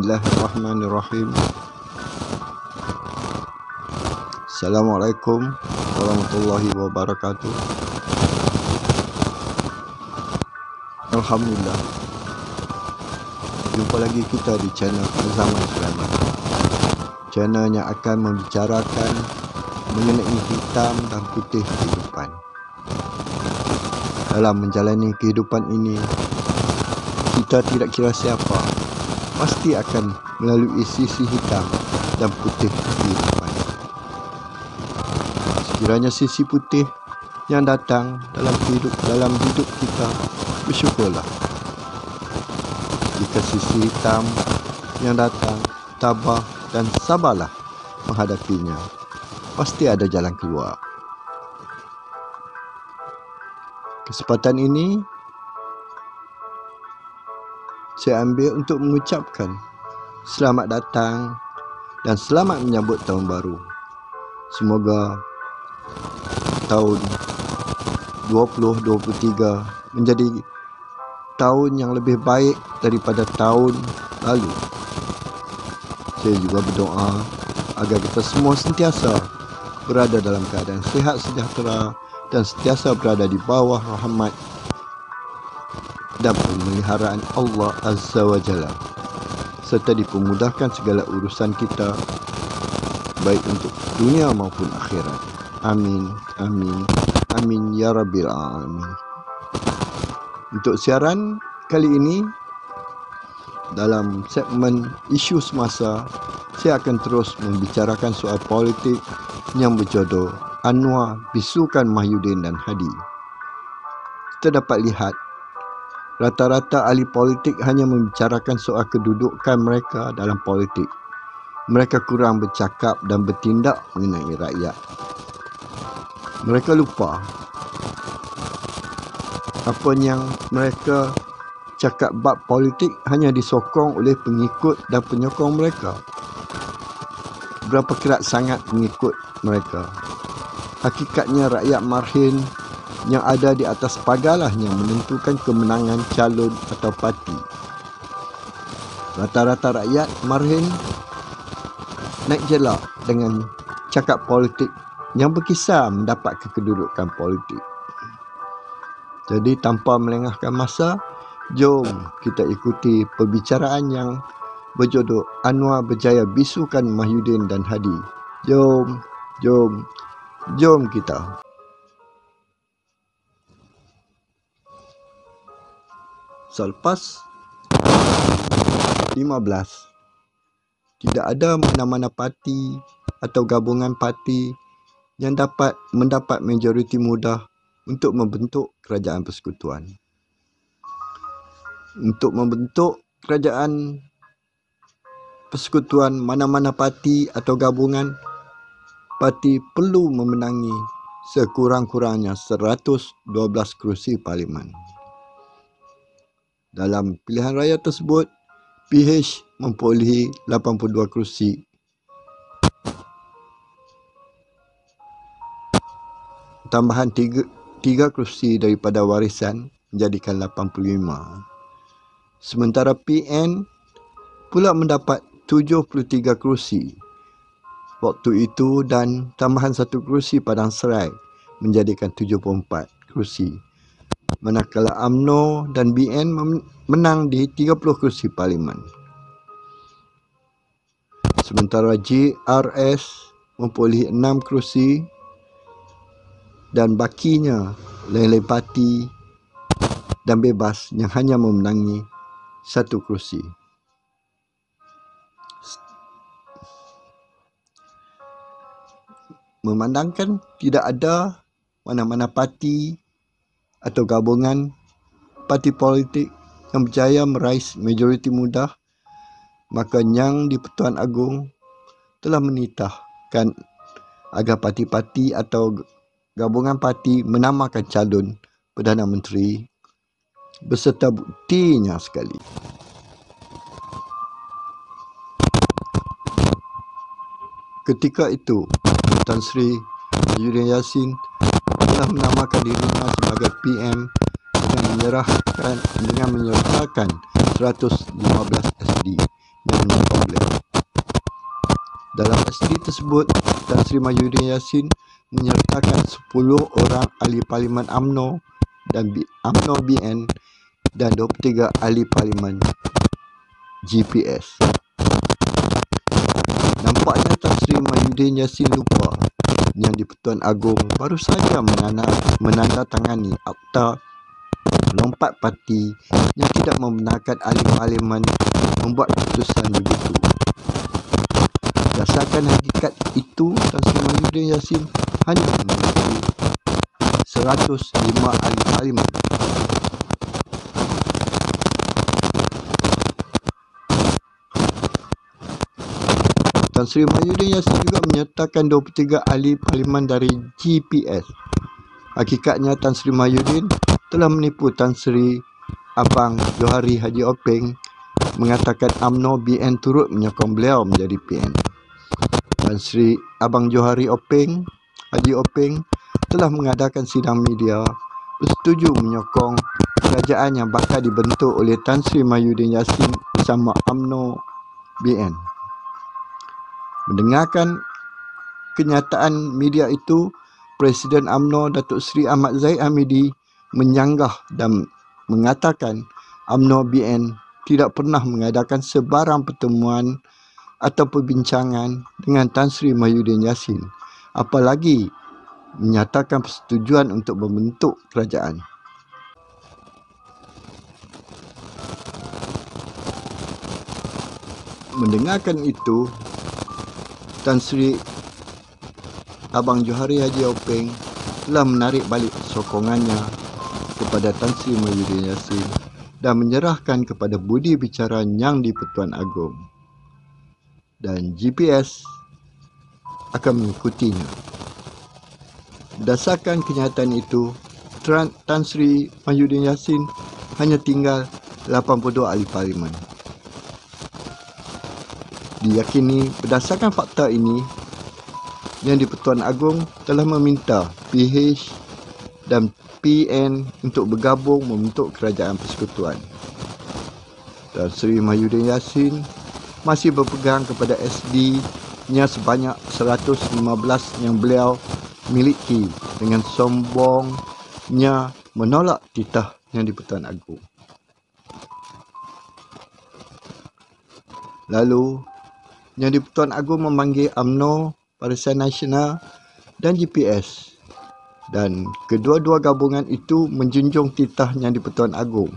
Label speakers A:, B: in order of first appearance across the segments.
A: Bismillahirrahmanirrahim. Assalamualaikum warahmatullahi wabarakatuh. Alhamdulillah, jumpa lagi kita di channel Zaman Sulaiman, channel yang akan membicarakan mengenai hitam dan putih kehidupan. Dalam menjalani kehidupan ini, kita tidak kira siapa, pasti akan melalui sisi hitam dan putih kehidupan. Sekiranya sisi putih yang datang dalam hidup kita, bersyukurlah. Jika sisi hitam yang datang, tabah dan sabarlah menghadapinya. Pasti ada jalan keluar. Kesempatan ini saya ambil untuk mengucapkan selamat datang dan selamat menyambut tahun baru. Semoga tahun 2023 menjadi tahun yang lebih baik daripada tahun lalu. Saya juga berdoa agar kita semua sentiasa berada dalam keadaan sihat sejahtera dan sentiasa berada di bawah rahmat dan pemeliharaan Allah Azza wa Jalla, serta dipermudahkan segala urusan kita, baik untuk dunia maupun akhirat. Amin, amin, amin ya Rabbil Alamin. Untuk siaran kali ini, dalam segmen isu semasa, saya akan terus membicarakan soal politik yang berjodoh Anwar bisukan Mahyudin dan Hadi. Kita dapat lihat rata-rata ahli politik hanya membicarakan soal kedudukan mereka dalam politik. Mereka kurang bercakap dan bertindak mengenai rakyat. Mereka lupa apa yang mereka cakap bab politik hanya disokong oleh pengikut dan penyokong mereka. Berapa kerat sangat pengikut mereka. Hakikatnya rakyat marhin yang ada di atas pagarlah yang menentukan kemenangan calon atau parti. Rata-rata rakyat marhin naik jelak dengan cakap politik yang berkisar mendapat kedudukan politik. Jadi tanpa melengahkan masa, jom kita ikuti perbicaraan yang berjodoh Anwar berjaya bisukan Mahyudin dan Hadi. Jom kita. Selepas 15, tidak ada mana-mana parti atau gabungan parti yang dapat mendapat majoriti mudah untuk membentuk kerajaan persekutuan. Untuk membentuk kerajaan persekutuan, mana-mana parti atau gabungan parti perlu memenangi sekurang-kurangnya 112 kerusi parlimen. Dalam pilihan raya tersebut, PH memperolehi 82 kerusi. Tambahan 3 kerusi daripada warisan menjadikan 85. Sementara PN pula mendapat 73 kerusi waktu itu dan tambahan 1 kerusi Padang Serai menjadikan 74 kerusi. Manakala UMNO dan BN menang di 30 kerusi parlimen. Sementara JRS memperolehi 6 kerusi dan bakinya lain-lain parti dan bebas yang hanya memenangi 1 kerusi. Memandangkan tidak ada mana-mana parti atau gabungan parti politik yang berjaya meraih majoriti mudah, maka Yang di-Pertuan Agong telah menitahkan agar parti-parti atau gabungan parti menamakan calon Perdana Menteri beserta buktinya sekali. Ketika itu, Tan Sri Mahyudin Yassin telah menamakan dirinya sebagai PM dengan menyerahkan 115 SD yang menyokong beliau. Dalam SD tersebut, Tan Sri Mahyudin Yassin menyertakan 10 orang ahli Parlimen UMNO dan UMNO BN dan 23 ahli Parlimen GPS. Nampaknya Tan Sri Mahyudin Yassin lupa yang di-Pertuan Agong baru saja menandatangani akta lompat parti yang tidak membenarkan ahli Parlimen membuat keputusan begitu. Berdasarkan hakikat itu, Tan Sri Mahyudin Yassin hanya memiliki 105 ahli Parlimen. Tan Sri Mahyudin Yassin juga menyertakan 23 ahli Parlimen dari GPS. Hakikatnya Tan Sri Mahyudin telah menipu Tan Sri Abang Johari Haji Openg mengatakan UMNO BN turut menyokong beliau menjadi PN. Tan Sri Abang Johari Openg Haji Openg telah mengadakan sidang media bersetuju menyokong kerajaan yang bakal dibentuk oleh Tan Sri Mahyudin Yassin bersama UMNO BN. Mendengarkan kenyataan media itu, Presiden UMNO Datuk Seri Ahmad Zahid Hamidi menyanggah dan mengatakan UMNO BN tidak pernah mengadakan sebarang pertemuan atau perbincangan dengan Tan Sri Mahyudin Yassin, apalagi menyatakan persetujuan untuk membentuk kerajaan. Mendengarkan itu, Tan Sri Abang Johari Haji Openg telah menarik balik sokongannya kepada Tan Sri Mahyudin Yassin dan menyerahkan kepada budi bicara Yang di-Pertuan Agong, dan GPS akan mengikutinya. Berdasarkan kenyataan itu, Tan Sri Mahyudin Yassin hanya tinggal 82 ahli Parlimen. Diyakini berdasarkan fakta ini, Yang di-Pertuan Agong telah meminta PH dan PN untuk bergabung membentuk kerajaan persekutuan. Tan Sri Mahyudin Yassin masih berpegang kepada SD-nya sebanyak 115 yang beliau miliki dengan sombongnya menolak titah Yang di-Pertuan Agong. Lalu, Yang di-Pertuan Agong memanggil UMNO, Barisan Nasional dan GPS, dan kedua-dua gabungan itu menjunjung titah Yang di-Pertuan Agong.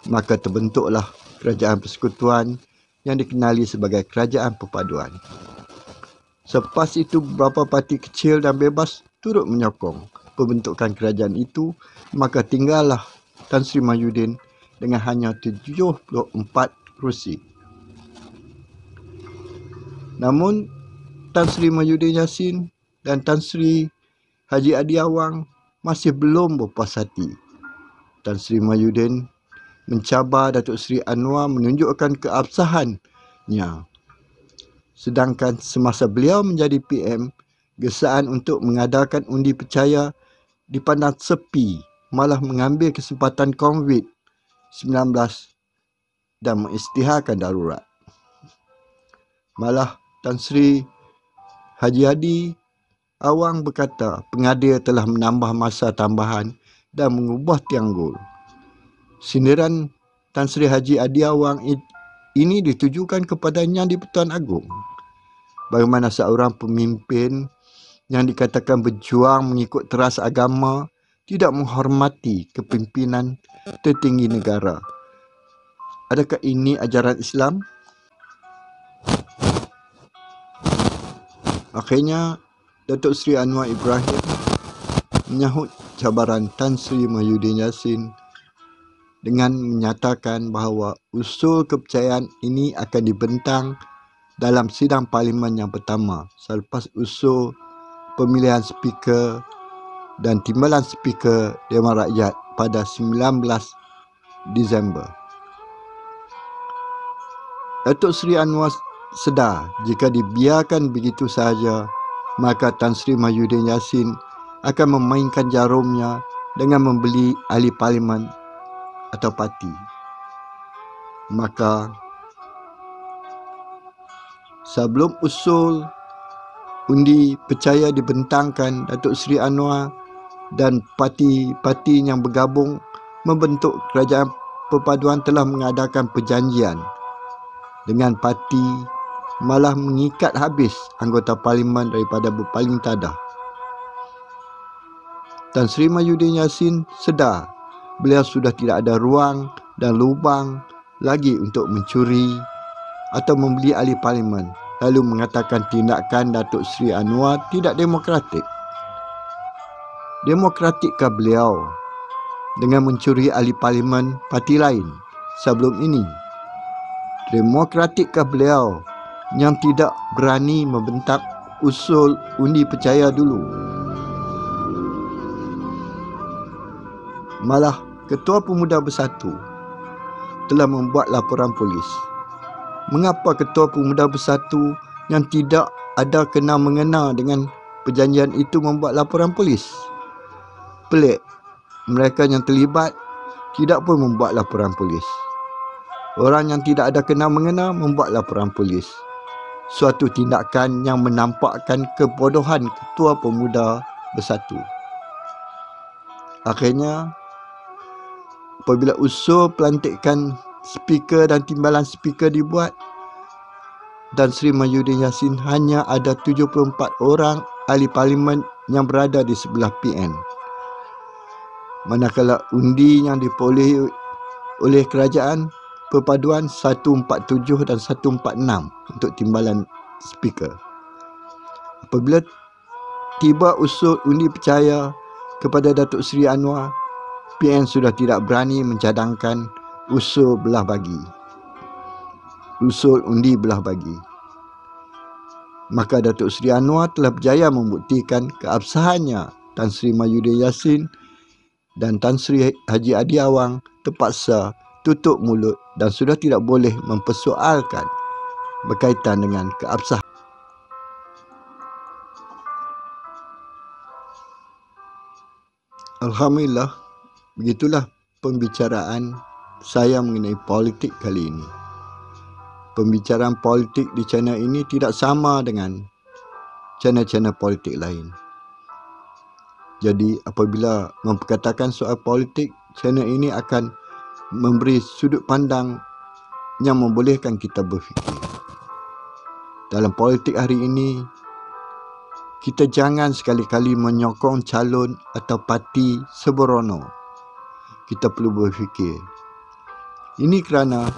A: Maka terbentuklah kerajaan persekutuan yang dikenali sebagai Kerajaan Perpaduan. Selepas itu, beberapa parti kecil dan bebas turut menyokong pembentukan kerajaan itu, maka tinggallah Tan Sri Mahyudin dengan hanya 74 kerusi. Namun, Tan Sri Mahyudin Yassin dan Tan Sri Haji Adi Awang masih belum berpuas hati. Tan Sri Mahyudin mencabar Datuk Seri Anwar menunjukkan keabsahannya. Sedangkan semasa beliau menjadi PM, gesaan untuk mengadakan undi percaya dipandang sepi, malah mengambil kesempatan COVID-19 dan mengisytiharkan darurat. Malah Tan Sri Haji Adi Awang berkata pengadil telah menambah masa tambahan dan mengubah tiang gol. Sindiran Tan Sri Haji Adi Awang ini ditujukan kepada Yang di-Pertuan Agong. Bagaimana seorang pemimpin yang dikatakan berjuang mengikut teras agama tidak menghormati kepimpinan tertinggi negara? Adakah ini ajaran Islam? Akhirnya, Datuk Seri Anwar Ibrahim menyahut cabaran Tan Sri Mahyudin Yassin dengan menyatakan bahawa usul kepercayaan ini akan dibentang dalam sidang Parlimen yang pertama selepas usul pemilihan speaker dan timbalan speaker Dewan Rakyat pada 19 Disember. Datuk Seri Anwar sedar jika dibiarkan begitu sahaja, maka Tan Sri Mahyudin Yassin akan memainkan jarumnya dengan membeli ahli Parlimen atau parti. Maka sebelum usul undi percaya dibentangkan, Datuk Seri Anwar dan parti-parti yang bergabung membentuk kerajaan perpaduan telah mengadakan perjanjian dengan parti, malah mengikat habis anggota parlimen daripada berpaling tadah. Tan Sri Mahyudin Yassin sedar beliau sudah tidak ada ruang dan lubang lagi untuk mencuri atau membeli ahli parlimen, lalu mengatakan tindakan Datuk Seri Anwar tidak demokratik. Demokratikkah beliau dengan mencuri ahli parlimen parti lain sebelum ini? Demokratikkah beliau yang tidak berani membentak usul undi percaya dulu? Malah Ketua Pemuda Bersatu telah membuat laporan polis. Mengapa Ketua Pemuda Bersatu yang tidak ada kena-mengena dengan perjanjian itu membuat laporan polis? Pelik, mereka yang terlibat tidak pun membuat laporan polis. Orang yang tidak ada kena-mengena membuat laporan polis. Suatu tindakan yang menampakkan kebodohan Ketua Pemuda Bersatu. Akhirnya, apabila usul pelantikan speaker dan timbalan speaker dibuat, dan Sri Mahyudin Yassin hanya ada 74 orang ahli parlimen yang berada di sebelah PN. Manakala undi yang diperolehi oleh kerajaan perpaduan 147 dan 146 untuk timbalan speaker. Apabila tiba usul undi percaya kepada Datuk Seri Anwar, PN sudah tidak berani mencadangkan usul belah bagi. Usul undi belah bagi. Maka Datuk Seri Anwar telah berjaya membuktikan keabsahannya. Tan Sri Mahyudin Yassin dan Tan Sri Haji Adi Awang terpaksa tutup mulut dan sudah tidak boleh mempersoalkan berkaitan dengan keabsahan. Alhamdulillah, begitulah pembicaraan saya mengenai politik kali ini. Pembicaraan politik di channel ini tidak sama dengan channel-channel politik lain. Jadi apabila memperkatakan soal politik, channel ini akan memberi sudut pandang yang membolehkan kita berfikir. Dalam politik hari ini, kita jangan sekali-kali menyokong calon atau parti sembrono. Kita perlu berfikir. Ini kerana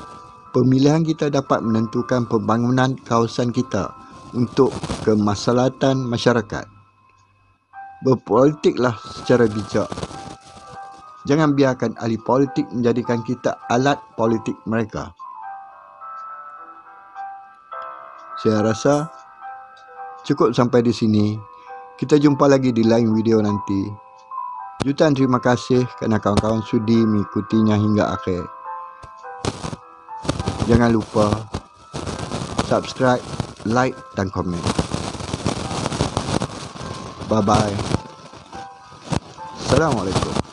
A: pemilihan kita dapat menentukan pembangunan kawasan kita untuk kemaslahatan masyarakat. Berpolitiklah secara bijak. Jangan biarkan ahli politik menjadikan kita alat politik mereka. Saya rasa cukup sampai di sini. Kita jumpa lagi di lain video nanti. Jutaan terima kasih kerana kawan-kawan sudi mengikutinya hingga akhir. Jangan lupa subscribe, like dan komen. Bye-bye. Assalamualaikum.